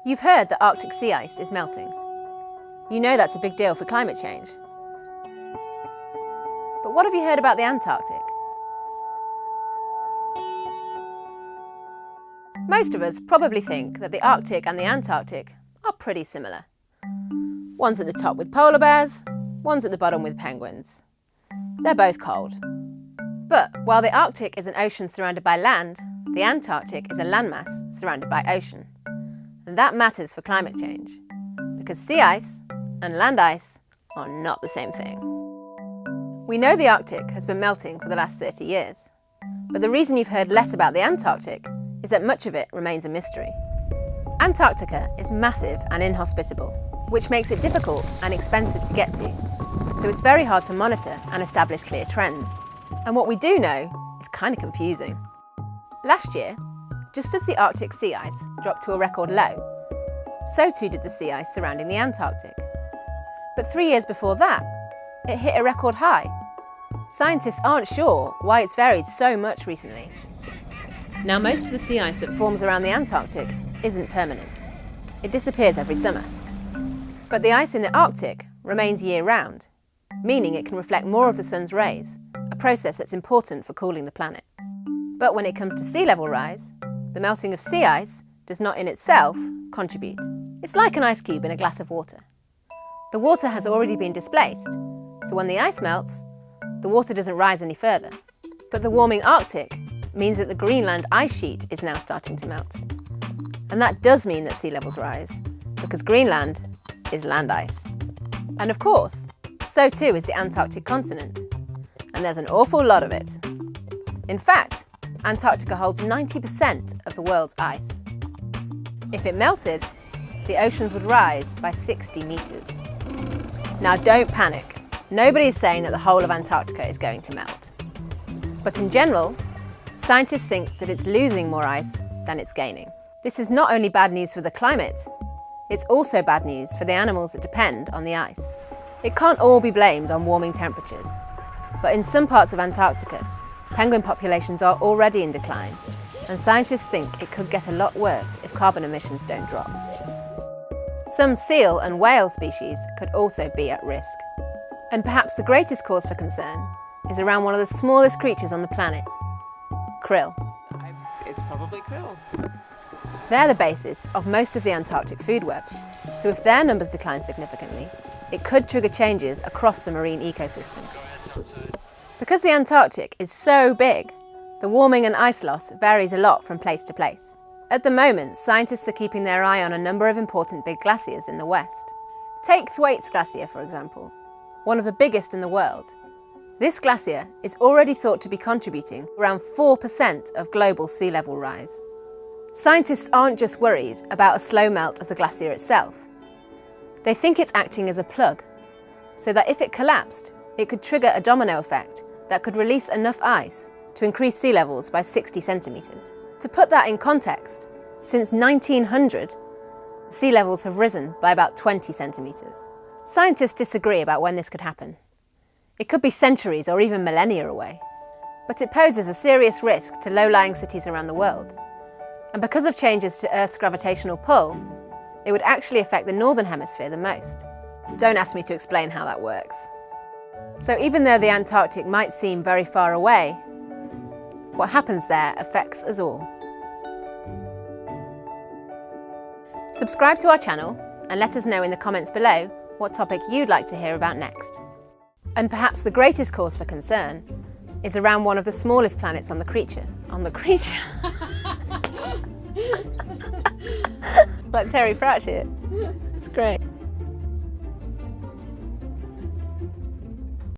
You've heard that Arctic sea ice is melting. You know that's a big deal for climate change. But what have you heard about the Antarctic? Most of us probably think that the Arctic and the Antarctic are pretty similar. One's at the top with polar bears, one's at the bottom with penguins. They're both cold. But while the Arctic is an ocean surrounded by land, the Antarctic is a landmass surrounded by ocean. And that matters for climate change, because sea ice and land ice are not the same thing. We know the Arctic has been melting for the last 30 years, but the reason you've heard less about the Antarctic is that much of it remains a mystery. Antarctica is massive and inhospitable, which makes it difficult and expensive to get to, so it's very hard to monitor and establish clear trends. And what we do know is kind of confusing. Last year, just as the Arctic sea ice dropped to a record low, so too did the sea ice surrounding the Antarctic. But 3 years before that, it hit a record high. Scientists aren't sure why it's varied so much recently. Now, most of the sea ice that forms around the Antarctic isn't permanent. It disappears every summer. But the ice in the Arctic remains year-round, meaning it can reflect more of the sun's rays, a process that's important for cooling the planet. But when it comes to sea level rise, the melting of sea ice does not in itself contribute. It's like an ice cube in a glass of water. The water has already been displaced, so when the ice melts, the water doesn't rise any further. But the warming Arctic means that the Greenland ice sheet is now starting to melt. And that does mean that sea levels rise, because Greenland is land ice. And of course, so too is the Antarctic continent. And there's an awful lot of it. In fact, Antarctica holds 90% of the world's ice. If it melted, the oceans would rise by 60 metres. Now don't panic. Nobody is saying that the whole of Antarctica is going to melt. But in general, scientists think that it's losing more ice than it's gaining. This is not only bad news for the climate, it's also bad news for the animals that depend on the ice. It can't all be blamed on warming temperatures, but in some parts of Antarctica, penguin populations are already in decline, and scientists think it could get a lot worse if carbon emissions don't drop. Some seal and whale species could also be at risk. And perhaps the greatest cause for concern is around one of the smallest creatures on the planet, krill. It's probably krill. They're the basis of most of the Antarctic food web, so if their numbers decline significantly, it could trigger changes across the marine ecosystem. Because the Antarctic is so big, the warming and ice loss varies a lot from place to place. At the moment, scientists are keeping their eye on a number of important big glaciers in the west. Take Thwaites Glacier, for example, one of the biggest in the world. This glacier is already thought to be contributing around 4% of global sea level rise. Scientists aren't just worried about a slow melt of the glacier itself. They think it's acting as a plug, so that if it collapsed, it could trigger a domino effect that could release enough ice to increase sea levels by 60 centimetres. To put that in context, since 1900, sea levels have risen by about 20 centimetres. Scientists disagree about when this could happen. It could be centuries or even millennia away. But it poses a serious risk to low-lying cities around the world. And because of changes to Earth's gravitational pull, it would actually affect the northern hemisphere the most. Don't ask me to explain how that works. So even though the Antarctic might seem very far away, what happens there affects us all. Subscribe to our channel and let us know in the comments below what topic you'd like to hear about next. And perhaps the greatest cause for concern is around one of the smallest planets on the creature. Like Terry Pratchett. It's great.